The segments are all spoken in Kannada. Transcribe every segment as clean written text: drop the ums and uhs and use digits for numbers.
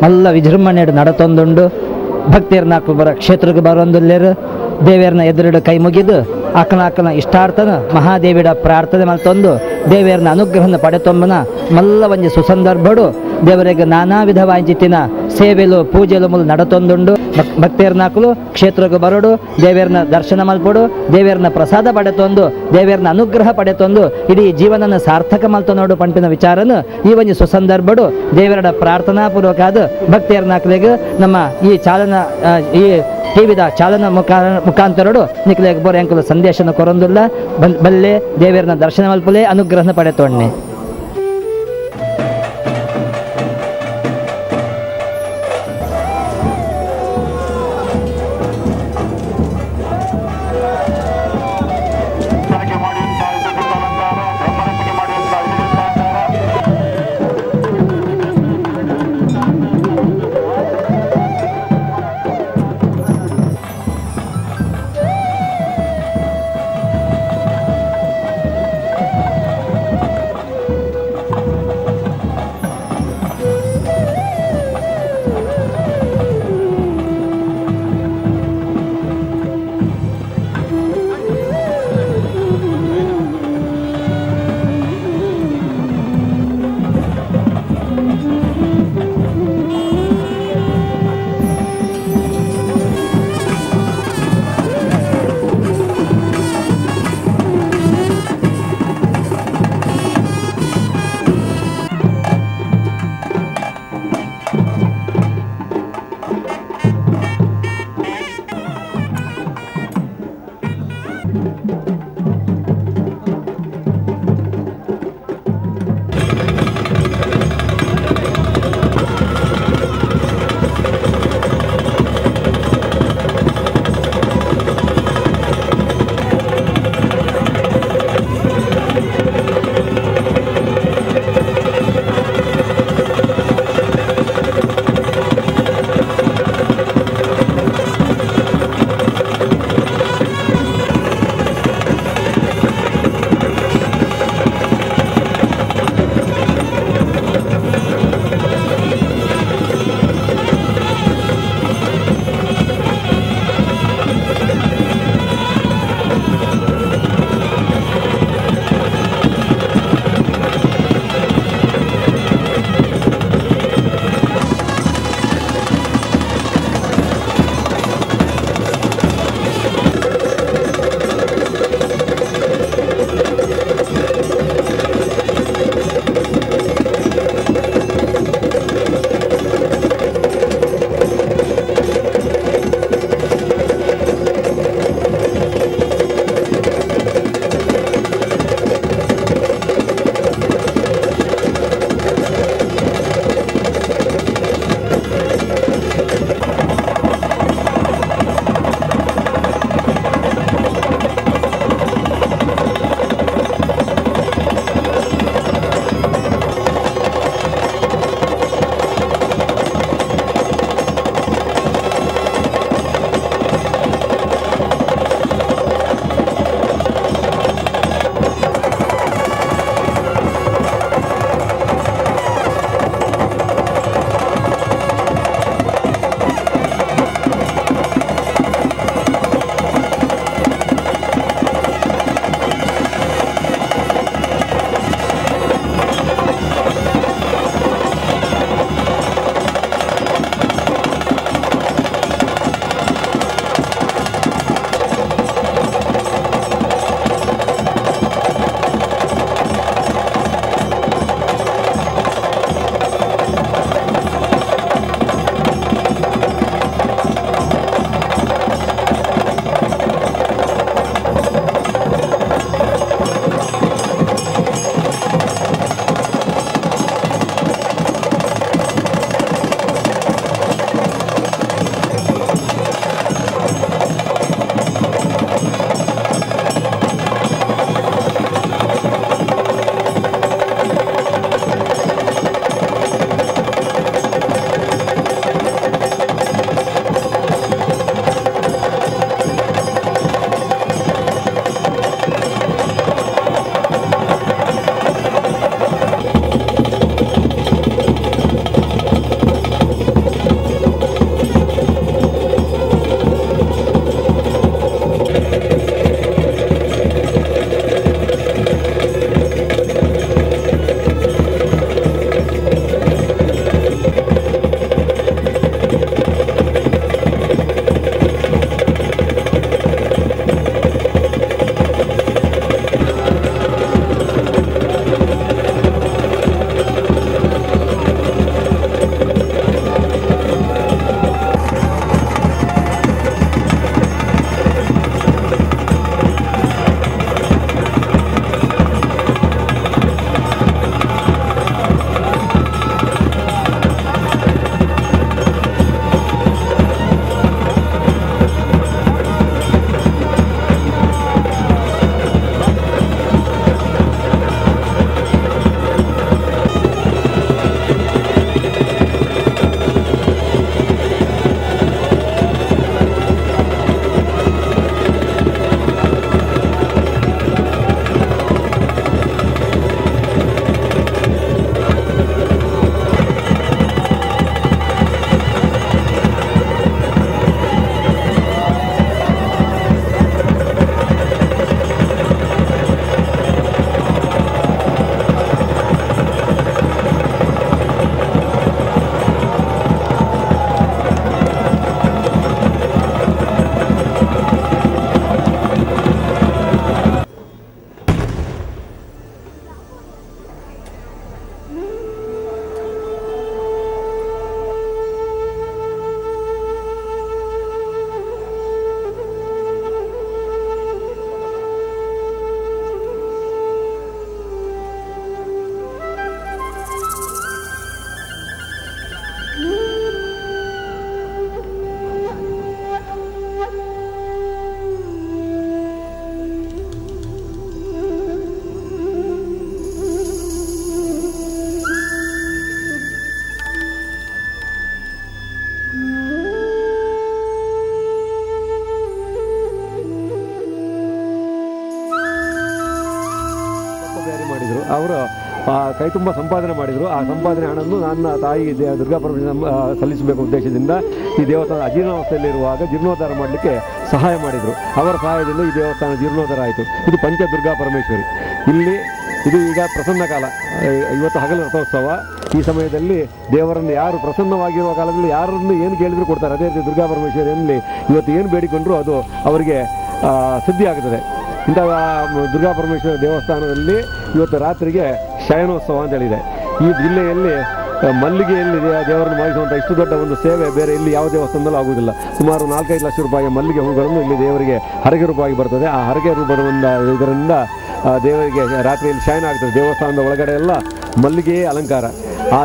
ಮಲ್ಲ ವಿಜೃಂಭಣೆಡು ನಡತೊಂದುಂಡು ಭಕ್ತಿಯರ್ನ ಬರ ಕ್ಷೇತ್ರಕ್ಕೆ ಬರೊಂದುಲ್ಲೇರು ದೇವಿಯರ್ನ ಎದುರುಡು ಕೈ ಮುಗಿದು ಅಕ್ಕನ ಇಷ್ಟಾರ್ಥನ ಮಹಾದೇವಿಡ ಪ್ರಾರ್ಥನೆ ಮಲ್ತೊಂದು ದೇವಿಯರ್ನ ಅನುಗ್ರಹನ ಪಡೆತೊಂಬನ ಮಲ್ಲ ಒಂಜಿ ಸುಸಂದರ್ಭಡು ದೇವರಿಗೆ ನಾನಾ ವಿಧವಾಂಚಿತ್ತಿನ ಸೇವೆಲು ಪೂಜೆಲು ಮುಲ್ ನಡತೊಂದುಂಡು ಭಕ್ತಿಯರ್ನಾಕುಲು ಕ್ಷೇತ್ರಕ್ಕೆ ಬರೋಡು ದೇವಿಯರ್ನ ದರ್ಶನ ಮಲ್ಪಡು ದೇವಿಯರ್ನ ಪ್ರಸಾದ ಪಡೆತೊಂದು ದೇವಿಯರ್ನ ಅನುಗ್ರಹ ಪಡೆತೊಂದು ಇಡೀ ಜೀವನನ ಸಾರ್ಥಕ ಮಲ್ತೊಂದು ಪಂಪಿನ ವಿಚಾರನು ಈ ಒಂಜಿ ಸುಸಂದರ್ಭಡು ದೇವರ ಪ್ರಾರ್ಥನಾಪೂರ್ವಕ ಭಕ್ತಿಯರ್ನಾಕಲಿಗೆ ನಮ್ಮ ಈ ಚಾಲನಾ ಈ ಟಿವಿದ ಚಾಲನಾ ಮುಖಾಂತರಡು ನಿಕ್ಲೆಗೆ ಬೋರ್ ಎಂಕುಲು ಸಂದೇಶನ ಕೊರೊಂದುಲ್ಲ ಬಲ್ಲೆ ದೇವಿಯರ್ನ ದರ್ಶನ ಮಲ್ಪಲೆ ಅನುಗ್ರಹನ ಪಡೆತೊಣ್ಣೆ. ಅವರು ಕೈ ತುಂಬ ಸಂಪಾದನೆ ಮಾಡಿದರು. ಆ ಸಂಪಾದನೆ ಹಣವನ್ನು ನನ್ನ ತಾಯಿ ದುರ್ಗಾ ಪರಮೇಶ್ವರಿ ಸಲ್ಲಿಸಬೇಕು ಉದ್ದೇಶದಿಂದ ಈ ದೇವಸ್ಥಾನ ಅಜೀರ್ಣಾವಸ್ಥೆಯಲ್ಲಿರುವಾಗ ಜೀರ್ಣೋದ್ಧಾರ ಮಾಡಲಿಕ್ಕೆ ಸಹಾಯ ಮಾಡಿದರು. ಅವರ ಸಹಾಯದಿಂದ ಈ ದೇವಸ್ಥಾನ ಜೀರ್ಣೋದ್ಧಾರ ಆಯಿತು. ಇದು ಪಂಚ ದುರ್ಗಾ ಪರಮೇಶ್ವರಿ. ಇಲ್ಲಿ ಇದು ಈಗ ಪ್ರಸನ್ನ ಕಾಲ, ಇವತ್ತು ಹಗಲು ರಥೋತ್ಸವ. ಈ ಸಮಯದಲ್ಲಿ ದೇವರನ್ನು ಯಾರು ಪ್ರಸನ್ನವಾಗಿರುವ ಕಾಲದಲ್ಲಿ ಯಾರನ್ನು ಏನು ಕೇಳಿದರೂ ಕೊಡ್ತಾರೆ. ಅದೇ ರೀತಿ ದುರ್ಗಾ ಪರಮೇಶ್ವರಿಯಲ್ಲಿ ಇವತ್ತು ಏನು ಬೇಡಿಕೊಂಡ್ರೂ ಅದು ಅವರಿಗೆ ಸಿದ್ಧಿಯಾಗುತ್ತದೆ. ಇಂಥ ದುರ್ಗಾ ಪರಮೇಶ್ವರ ದೇವಸ್ಥಾನದಲ್ಲಿ ಇವತ್ತು ರಾತ್ರಿಗೆ ಶಯನೋತ್ಸವ ಅಂತೇಳಿದೆ. ಈ ಜಿಲ್ಲೆಯಲ್ಲಿ ಮಲ್ಲಿಗೆಯಲ್ಲಿ ದೇವರನ್ನು ಮಾಡಿಸುವಂಥ ಇಷ್ಟು ದೊಡ್ಡ ಒಂದು ಸೇವೆ ಬೇರೆ ಇಲ್ಲಿ ಯಾವ ದೇವಸ್ಥಾನದಲ್ಲೂ ಆಗುವುದಿಲ್ಲ. ಸುಮಾರು 4-5 ಲಕ್ಷ ರೂಪಾಯಿಯ ಮಲ್ಲಿಗೆ ಹೂಗಳನ್ನು ಇಲ್ಲಿ ದೇವರಿಗೆ ಹರಕೆ ರೂಪವಾಗಿ ಬರ್ತದೆ. ಆ ಹರಕೆ ರೂಪದ ಇದರಿಂದ ದೇವರಿಗೆ ರಾತ್ರಿಯಲ್ಲಿ ಶಯನ ಆಗ್ತದೆ. ದೇವಸ್ಥಾನದ ಒಳಗಡೆ ಎಲ್ಲ ಮಲ್ಲಿಗೆಯೇ ಅಲಂಕಾರ. ಆ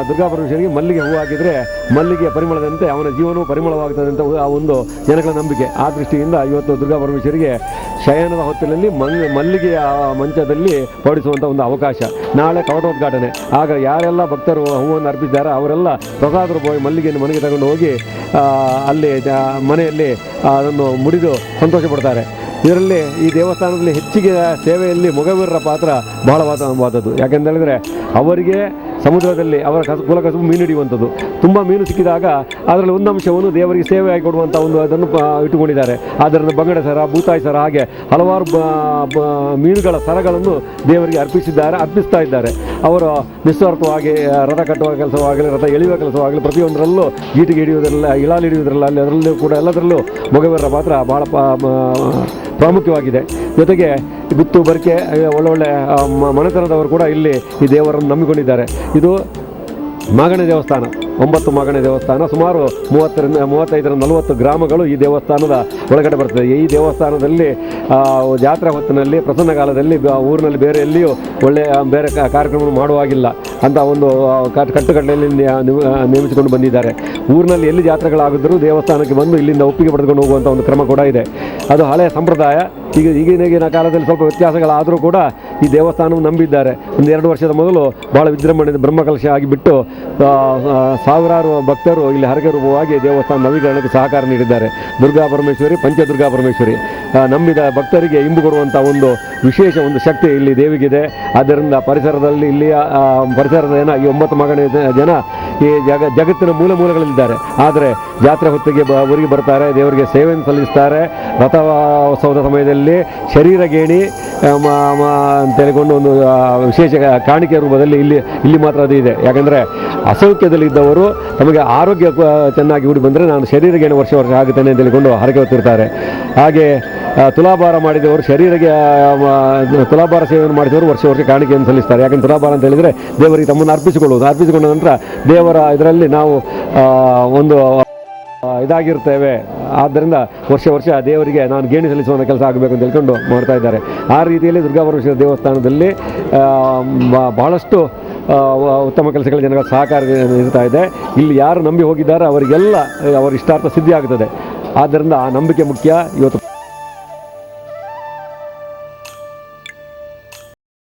ದುರ್ಗಾ ಪರಮೇಶ್ವರಿಗೆ ಮಲ್ಲಿಗೆ ಹೂ ಹಾಕಿದರೆ ಮಲ್ಲಿಗೆಯ ಪರಿಮಳದಂತೆ ಅವನ ಜೀವನವು ಪರಿಮಳವಾಗ್ತದೆ ಅಂತ ಆ ಒಂದು ಜನಗಳ ನಂಬಿಕೆ. ಆ ದೃಷ್ಟಿಯಿಂದ ಇವತ್ತು ದುರ್ಗಾ ಪರಮೇಶ್ವರಿಗೆ ಶಯನದ ಹೊತ್ತಿನಲ್ಲಿ ಮಲ್ಲಿಗೆಯ ಮಂಚದಲ್ಲಿ ಹೊಡಿಸುವಂಥ ಒಂದು ಅವಕಾಶ. ನಾಳೆ ಕವಾಟೋದ್ಘಾಟನೆ. ಆಗ ಯಾರೆಲ್ಲ ಭಕ್ತರು ಹೂವನ್ನು ಅರ್ಪಿಸಿದ್ದಾರೆ ಅವರೆಲ್ಲ ಪ್ರಸಾದ ರೂಪವಾಗಿ ಮಲ್ಲಿಗೆಯನ್ನು ಮನೆಗೆ ತಗೊಂಡು ಹೋಗಿ ಅಲ್ಲಿ ಮನೆಯಲ್ಲಿ ಅದನ್ನು ಮುಡಿದು ಸಂತೋಷ ಪಡ್ತಾರೆ. ಇದರಲ್ಲಿ ಈ ದೇವಸ್ಥಾನದಲ್ಲಿ ಹೆಚ್ಚಿಗೆ ಸೇವೆಯಲ್ಲಿ ಮೊಗವೀರರ ಪಾತ್ರ ಬಹಳವಾದದ್ದು. ಯಾಕೆಂತೇಳಿದರೆ ಅವರಿಗೆ ಸಮುದ್ರದಲ್ಲಿ ಅವರ ಕುಲಕಸುಬು ಮೀನು ಹಿಡಿಯುವಂಥದ್ದು. ತುಂಬ ಮೀನು ಸಿಕ್ಕಿದಾಗ ಅದರಲ್ಲಿ ಒಂದು ಅಂಶವನ್ನು ದೇವರಿಗೆ ಸೇವೆಯಾಗಿ ಕೊಡುವಂಥ ಒಂದು ಅದನ್ನು ಇಟ್ಟುಕೊಂಡಿದ್ದಾರೆ. ಆದ್ದರಿಂದ ಬಂಗಡೆ ಸರ, ಭೂತಾಯಿ ಸರ, ಹಾಗೆ ಹಲವಾರು ಮೀನುಗಳ ಸರಗಳನ್ನು ದೇವರಿಗೆ ಅರ್ಪಿಸ್ತಾ ಇದ್ದಾರೆ. ಅವರು ನಿಸ್ವಾರ್ಥವಾಗಿ ರಥ ಕಟ್ಟುವ ಕೆಲಸವಾಗಲಿ, ರಥ ಎಳೆಯುವ ಕೆಲಸವಾಗಲಿ, ಪ್ರತಿಯೊಂದರಲ್ಲೂ ಗೀಟಿಗೆ ಹಿಡಿಯುವುದರಲ್ಲ, ಇಳಾಲು ಹಿಡಿಯುವುದರಲ್ಲಿ ಅದರಲ್ಲೂ ಕೂಡ ಎಲ್ಲದರಲ್ಲೂ ಮೊಗವೀರರ ಪಾತ್ರ ಭಾಳ ಪ್ರಾಮುಖ್ಯವಾಗಿದೆ. ಜೊತೆಗೆ ಗುತ್ತು ಬರ್ಕೆ ಒಳ್ಳೊಳ್ಳೆ ಮನೆತನದವರು ಕೂಡ ಇಲ್ಲಿ ಈ ದೇವರನ್ನು ನಂಬಿಕೊಂಡಿದ್ದಾರೆ. ಇದು ಮಾಗಣೆ ದೇವಸ್ಥಾನ, 9 ಮಾಗಣೆ ದೇವಸ್ಥಾನ. ಸುಮಾರು 35-40 ಗ್ರಾಮಗಳು ಈ ದೇವಸ್ಥಾನದ ಒಳಗಡೆ ಬರ್ತದೆ. ಈ ದೇವಸ್ಥಾನದಲ್ಲಿ ಜಾತ್ರೆ ಹೊತ್ತಿನಲ್ಲಿ ಪ್ರಸನ್ನ ಕಾಲದಲ್ಲಿ ಊರಿನಲ್ಲಿ ಬೇರೆ ಎಲ್ಲಿಯೂ ಬೇರೆ ಕಾರ್ಯಕ್ರಮ ಮಾಡುವಾಗಿಲ್ಲ ಅಂತ ಒಂದು ಕಟ್ಟುಕಟ್ಟೆಯಲ್ಲಿ ನೇಮಿಸಿಕೊಂಡು ಬಂದಿದ್ದಾರೆ. ಊರಿನಲ್ಲಿ ಎಲ್ಲಿ ಜಾತ್ರೆಗಳಾಗಿದ್ದರೂ ದೇವಸ್ಥಾನಕ್ಕೆ ಬಂದು ಇಲ್ಲಿಂದ ಒಪ್ಪಿಗೆ ಪಡೆದುಕೊಂಡು ಹೋಗುವಂಥ ಒಂದು ಕ್ರಮ ಕೂಡ ಇದೆ. ಅದು ಹಳೆಯ ಸಂಪ್ರದಾಯ. ಈಗಿನ ಕಾಲದಲ್ಲಿ ಸ್ವಲ್ಪ ವ್ಯತ್ಯಾಸಗಳಾದರೂ ಕೂಡ ಈ ದೇವಸ್ಥಾನವನ್ನು ನಂಬಿದ್ದಾರೆ. 1-2 ವರ್ಷದ ಮೊದಲು ಬಹಳ ವಿಜೃಂಭಣೆಯಿಂದ ಬ್ರಹ್ಮಕಲಶ ಆಗಿಬಿಟ್ಟು ಸಾವಿರಾರು ಭಕ್ತರು ಇಲ್ಲಿ ಹರಕೆ ರೂಪವಾಗಿ ದೇವಸ್ಥಾನ ನವೀಕರಣಕ್ಕೆ ಸಹಕಾರ ನೀಡಿದ್ದಾರೆ. ದುರ್ಗಾ ಪರಮೇಶ್ವರಿ, ಪಂಚದುರ್ಗಾ ಪರಮೇಶ್ವರಿ ನಂಬಿದ ಭಕ್ತರಿಗೆ ಇಂಬು ಕೊಡುವಂಥ ಒಂದು ವಿಶೇಷ ಒಂದು ಶಕ್ತಿ ಇಲ್ಲಿ ದೇವಿಗಿದೆ. ಆದ್ದರಿಂದ ಪರಿಸರದಲ್ಲಿ ಇಲ್ಲಿಯ ಪರಿಸರದ ಜನ, ಈ 9 ಮಗನ ಜನ ಈ ಜಗತ್ತಿನ ಮೂಲಗಳಲ್ಲಿದ್ದಾರೆ. ಆದರೆ ಜಾತ್ರೆ ಹೊತ್ತಿಗೆ ಊರಿಗೆ ಬರ್ತಾರೆ, ದೇವರಿಗೆ ಸೇವೆಯನ್ನು ಸಲ್ಲಿಸ್ತಾರೆ. ರಥೋತ್ಸವದ ಸಮಯದಲ್ಲಿ ಶರೀರ ಗೇಣಿ ಅಂತೇಳಿಕೊಂಡು ಒಂದು ವಿಶೇಷ ಕಾಣಿಕೆ ರೂಪದಲ್ಲಿ ಇಲ್ಲಿ ಮಾತ್ರ ಅದು ಇದೆ. ಯಾಕಂದರೆ ಅಸೌಖ್ಯದಲ್ಲಿದ್ದವರು ತಮಗೆ ಆರೋಗ್ಯ ಚೆನ್ನಾಗಿ ಕೂಡಿ ಬಂದರೆ ನಾನು ಶರೀರಗೇಣಿ ವರ್ಷ ಆಗುತ್ತೇನೆ ಅಂತ ಹೇಳಿಕೊಂಡು ಹರಕೆ ಹೊತ್ತಿರ್ತಾರೆ. ಹಾಗೆ ತುಲಾಭಾರ ಮಾಡಿದವರು ತುಲಾಭಾರ ಸೇವೆಯನ್ನು ಮಾಡಿದವರು ವರ್ಷ ಕಾಣಿಕೆಯನ್ನು ಸಲ್ಲಿಸ್ತಾರೆ. ಯಾಕಂದರೆ ತುಲಾಭಾರ ಅಂತ ಹೇಳಿದರೆ ದೇವರಿಗೆ ತಮ್ಮನ್ನು ಅರ್ಪಿಸಿಕೊಂಡ ನಂತರ ದೇವರ ಇದರಲ್ಲಿ ನಾವು ಒಂದು ಇದಾಗಿರ್ತೇವೆ. ಆದ್ದರಿಂದ ವರ್ಷ ದೇವರಿಗೆ ನಾನು ಗೇಣಿ ಸಲ್ಲಿಸುವಂಥ ಕೆಲಸ ಆಗಬೇಕು ಅಂತ ಹೇಳ್ಕೊಂಡು ಮಾಡ್ತಾ ಇದ್ದಾರೆ. ಆ ರೀತಿಯಲ್ಲಿ ದುರ್ಗಾ ಪರಮೇಶ್ವರ ದೇವಸ್ಥಾನದಲ್ಲಿ ಬಹಳಷ್ಟು ಉತ್ತಮ ಕೆಲಸಗಳ ಜನಗಳ ಸಹಕಾರ ಇರ್ತಾ ಇದೆ. ಇಲ್ಲಿ ಯಾರು ನಂಬಿ ಹೋಗಿದ್ದಾರೆ ಅವರಿಗೆಲ್ಲ ಅವರ ಇಷ್ಟಾರ್ಥ ಸಿದ್ಧಿ ಆಗ್ತದೆ. ಆದ್ದರಿಂದ ಆ ನಂಬಿಕೆ ಮುಖ್ಯ. ಇವತ್ತು